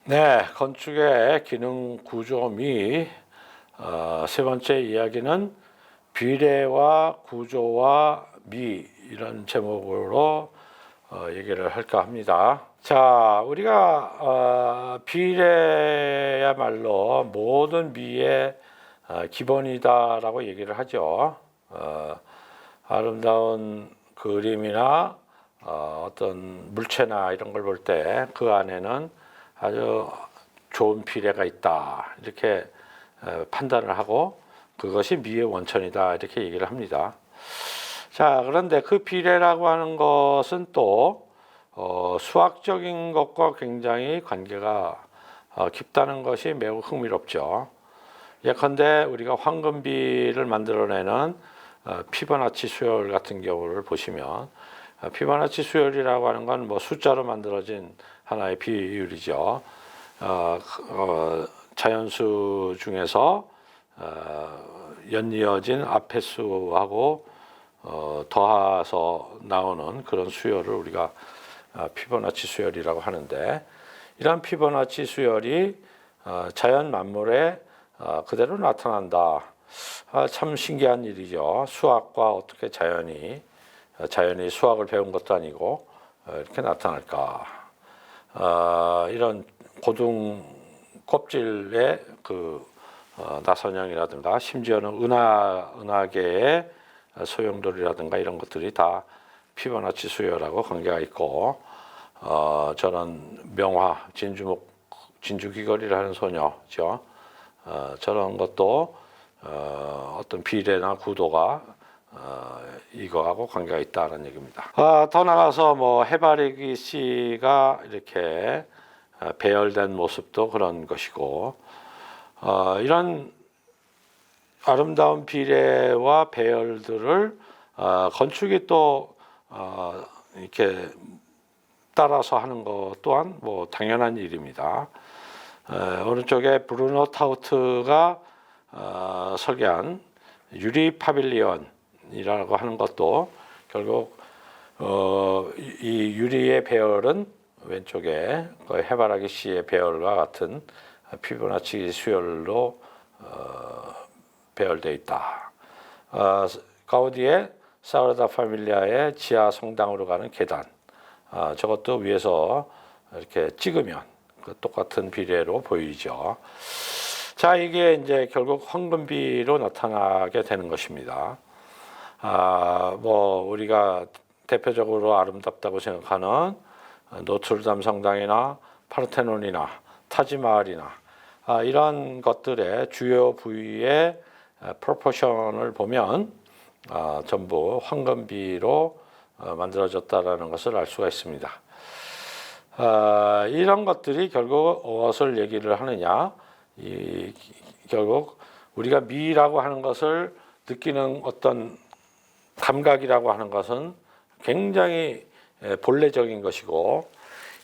네, 건축의 기능 구조 및 세 번째 이야기는 비례와 구조와 미 이런 제목으로 얘기를 할까 합니다. 자, 우리가 비례야말로 모든 미의 기본이다라고 얘기를 하죠. 아름다운 그림이나 어떤 물체나 이런 걸 볼 때 그 안에는 아주 좋은 비례가 있다 이렇게 판단을 하고 그것이 미의 원천이다 이렇게 얘기를 합니다. 자, 그런데 그 비례라고 하는 것은 또 수학적인 것과 굉장히 관계가 깊다는 것이 매우 흥미롭죠. 예컨대 우리가 황금비를 만들어내는 피보나치 수열 같은 경우를 보시면 피보나치 수열이라고 하는 건 뭐 숫자로 만들어진 하나의 비율이죠. 자연수 중에서 연이어진 앞의 수하고 더해서 나오는 그런 수열을 우리가 피보나치 수열이라고 하는데, 이런 피보나치 수열이 자연 만물에 그대로 나타난다. 참 신기한 일이죠. 수학과 어떻게 자연이 수학을 배운 것도 아니고 이렇게 나타날까. 이런 고등 껍질의 그 나선형이라든가 심지어는 은하계의 소용돌이라든가 이런 것들이 다 피보나치 수열하고 관계가 있고, 저런 명화 진주귀걸이를 하는 소녀죠. 저런 것도 어떤 비례나 구도가 이거하고 관계가 있다는 얘기입니다. 더 나가서 뭐 해바라기 씨가 이렇게 배열된 모습도 그런 것이고, 이런 아름다운 비례와 배열들을 건축이 또 이렇게 따라서 하는 것 또한 뭐 당연한 일입니다. 오른쪽에 브루노 타우트가 설계한 유리 파빌리언이라고 하는 것도 결국 이 유리의 배열은 왼쪽에 해바라기 씨의 배열과 같은 피보나치 수열로 배열되어 있다. 가우디의 사그라다 파밀리아의 지하 성당으로 가는 계단, 저것도 위에서 이렇게 찍으면 그 똑같은 비례로 보이죠. 자, 이게 이제 결국 황금비로 나타나게 되는 것입니다. 뭐 우리가 대표적으로 아름답다고 생각하는 노트르담 성당이나 파르테논이나 타지마할이나 이런 것들의 주요 부위의 프로포션을 보면 전부 황금비로 만들어졌다라는 것을 알 수가 있습니다. 이런 것들이 결국 무엇을 얘기를 하느냐? 결국 우리가 미라고 하는 것을 느끼는 어떤 감각이라고 하는 것은 굉장히 본래적인 것이고,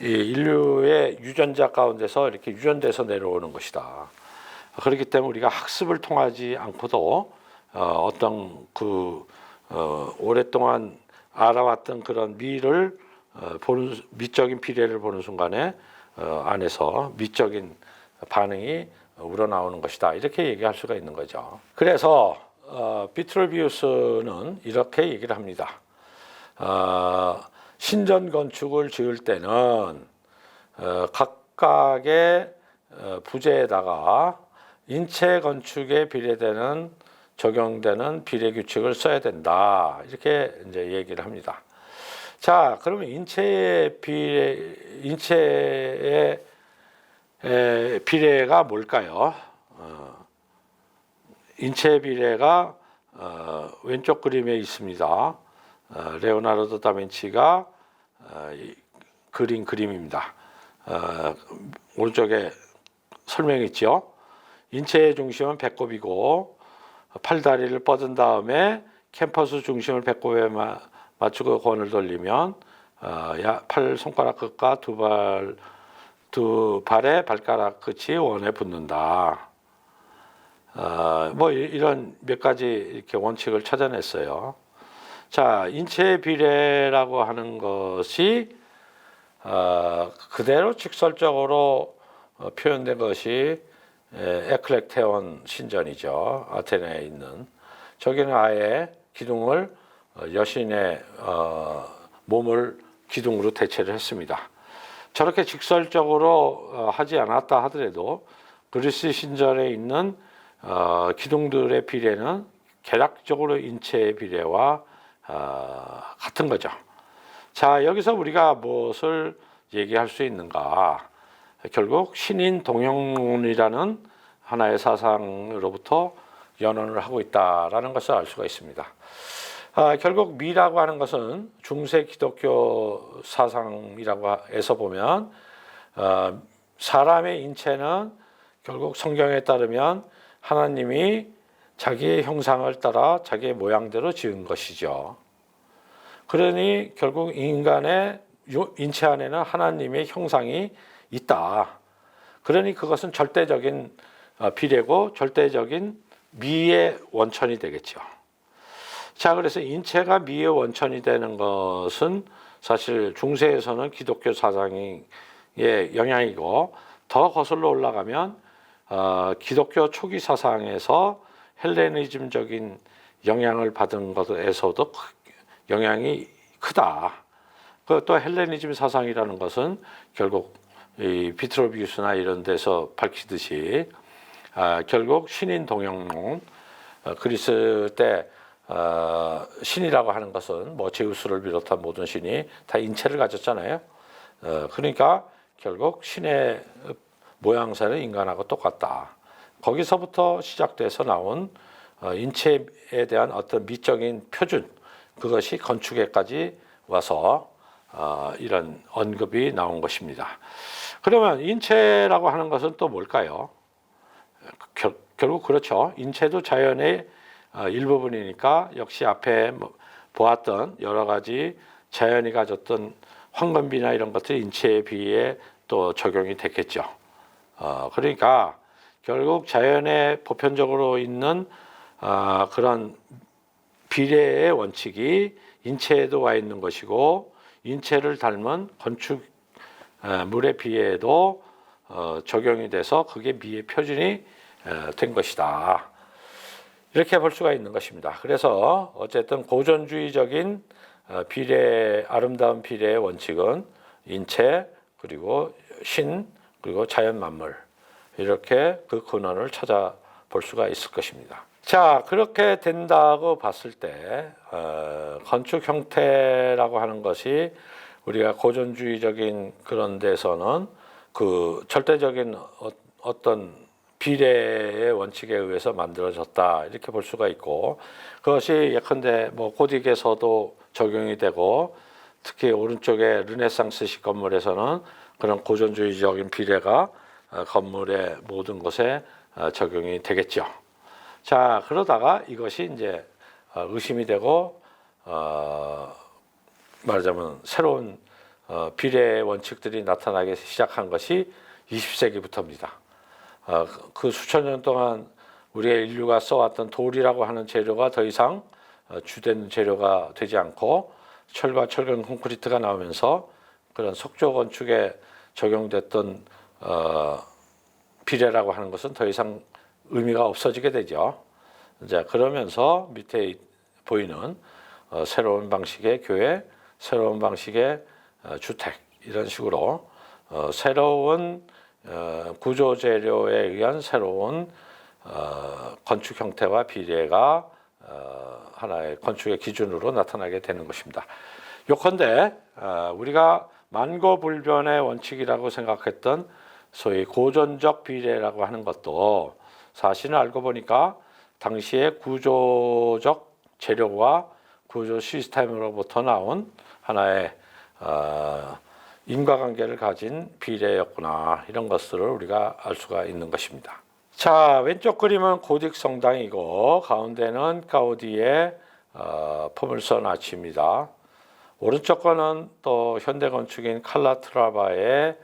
이 인류의 유전자 가운데서 이렇게 유전돼서 내려오는 것이다. 그렇기 때문에 우리가 학습을 통하지 않고도 어떤 오랫동안 알아왔던 그런 미를 보는, 미적인 비례를 보는 순간에 안에서 미적인 반응이 우러나오는 것이다. 이렇게 얘기할 수가 있는 거죠. 그래서 비트루비우스는 이렇게 얘기를 합니다. 신전 건축을 지을 때는 각각의 부재에다가 인체 건축에 비례되는 적용되는 비례 규칙을 써야 된다. 이렇게 이제 얘기를 합니다. 자, 그러면 인체의 비례가 뭘까요? 인체 비례가 왼쪽 그림에 있습니다. 레오나르도 다빈치가 그린 그림입니다. 오른쪽에 설명이 있죠. 인체의 중심은 배꼽이고 팔다리를 뻗은 다음에 캠퍼스 중심을 배꼽에 맞추고 권을 돌리면 팔 손가락 끝과 두 발의 발가락 끝이 원에 붙는다. 뭐 이런 몇 가지 이렇게 원칙을 찾아냈어요. 자, 인체 비례라고 하는 것이 그대로 직설적으로 표현된 것이 에클렉테온 신전이죠. 아테네에 있는. 저기는 아예 기둥을 여신의 몸을 기둥으로 대체를 했습니다. 저렇게 직설적으로 하지 않았다 하더라도 그리스 신전에 있는 기둥들의 비례는 개략적으로 인체의 비례와 같은 거죠. 자, 여기서 우리가 무엇을 얘기할 수 있는가? 결국 신인 동영론이라는 하나의 사상으로부터 연원을 하고 있다라는 것을 알 수가 있습니다. 결국 미라고 하는 것은 중세 기독교 사상이라고 해서 보면 사람의 인체는 결국 성경에 따르면 하나님이 자기의 형상을 따라 자기의 모양대로 지은 것이죠. 그러니 결국 인간의 인체 안에는 하나님의 형상이 있다. 그러니 그것은 절대적인 비례고 절대적인 미의 원천이 되겠죠. 자, 그래서 인체가 미의 원천이 되는 것은 사실 중세에서는 기독교 사상의 영향이고, 더 거슬러 올라가면 기독교 초기 사상에서 헬레니즘적인 영향을 받은 것에서도 영향이 크다. 또 헬레니즘 사상이라는 것은 결국 이 비트로비우스나 이런 데서 밝히듯이 결국 신인 동영론, 그리스 때 신이라고 하는 것은 뭐 제우스를 비롯한 모든 신이 다 인체를 가졌잖아요. 그러니까 결국 신의 모양새는 인간하고 똑같다. 거기서부터 시작돼서 나온 인체에 대한 어떤 미적인 표준, 그것이 건축에까지 와서 이런 언급이 나온 것입니다. 그러면 인체라고 하는 것은 또 뭘까요? 결국 그렇죠. 인체도 자연의 일부분이니까 역시 앞에 보았던 여러 가지 자연이 가졌던 황금비나 이런 것들이 인체에 비해 또 적용이 됐겠죠. 그러니까 결국 자연에 보편적으로 있는 그런 비례의 원칙이 인체에도 와 있는 것이고, 인체를 닮은 건축물의 비례에도 적용이 돼서 그게 미의 표준이 된 것이다. 이렇게 볼 수가 있는 것입니다. 그래서 어쨌든 고전주의적인 아름다운 비례의 원칙은 인체, 그리고 신, 그리고 자연 만물, 이렇게 그 근원을 찾아볼 수가 있을 것입니다. 자, 그렇게 된다고 봤을 때 건축 형태라고 하는 것이 우리가 고전주의적인 그런 데서는 그 절대적인 어떤 비례의 원칙에 의해서 만들어졌다, 이렇게 볼 수가 있고, 그것이 예컨대 뭐 고딕에서도 적용이 되고, 특히 오른쪽에 르네상스식 건물에서는 그런 고전주의적인 비례가 건물의 모든 곳에 적용이 되겠죠. 자, 그러다가 이것이 이제 의심이 되고 말하자면 새로운 비례의 원칙들이 나타나기 시작한 것이 20세기부터입니다. 그 수천 년 동안 우리의 인류가 써왔던 돌이라고 하는 재료가 더 이상 주된 재료가 되지 않고 철과 철근 콘크리트가 나오면서 그런 석조 건축에 적용됐던 비례라고 하는 것은 더 이상 의미가 없어지게 되죠. 이제 그러면서 밑에 보이는 새로운 방식의 교회, 새로운 방식의 주택, 이런 식으로 새로운 구조 재료에 의한 새로운 건축 형태와 비례가 하나의 건축의 기준으로 나타나게 되는 것입니다. 요컨대 우리가 만고불변의 원칙이라고 생각했던 소위 고전적 비례라고 하는 것도 사실은 알고 보니까 당시의 구조적 재료와 구조 시스템으로부터 나온 하나의 인과관계를 가진 비례였구나, 이런 것들을 우리가 알 수가 있는 것입니다. 자, 왼쪽 그림은 고딕 성당이고 가운데는 가우디의 포물선 아치입니다. 오른쪽 거는 또 현대 건축인 칼라트라바의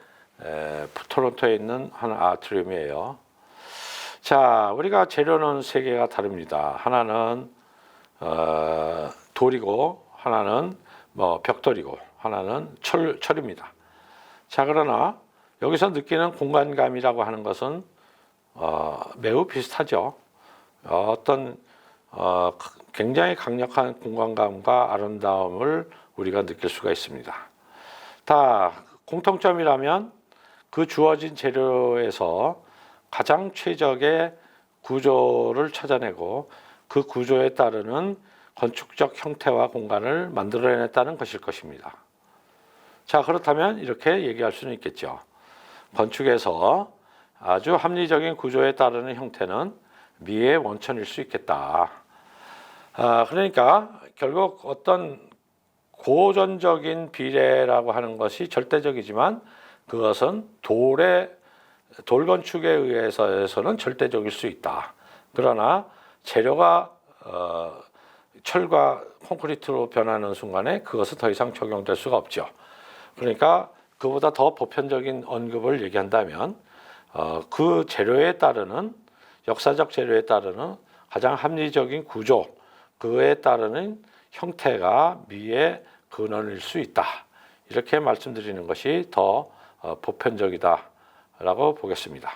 토론토에 있는 한 아트리움이에요. 자, 우리가 재료는 세 개가 다릅니다. 하나는 돌이고, 하나는 벽돌이고, 하나는 철입니다. 자, 그러나 여기서 느끼는 공간감이라고 하는 것은 매우 비슷하죠. 어떤 굉장히 강력한 공간감과 아름다움을 우리가 느낄 수가 있습니다. 다 공통점이라면 그 주어진 재료에서 가장 최적의 구조를 찾아내고 그 구조에 따르는 건축적 형태와 공간을 만들어냈다는 것일 것입니다. 자, 그렇다면 이렇게 얘기할 수는 있겠죠. 건축에서 아주 합리적인 구조에 따르는 형태는 미의 원천일 수 있겠다. 그러니까 결국 어떤 고전적인 비례라고 하는 것이 절대적이지만 그것은 돌 건축에 의해서는 절대적일 수 있다. 그러나 재료가 철과 콘크리트로 변하는 순간에 그것은 더 이상 적용될 수가 없죠. 그러니까 그보다 더 보편적인 언급을 얘기한다면 그 재료에 따르는 역사적 재료에 따르는 가장 합리적인 구조, 그에 따르는 형태가 미의 근원일 수 있다. 이렇게 말씀드리는 것이 더 보편적이다라고 보겠습니다.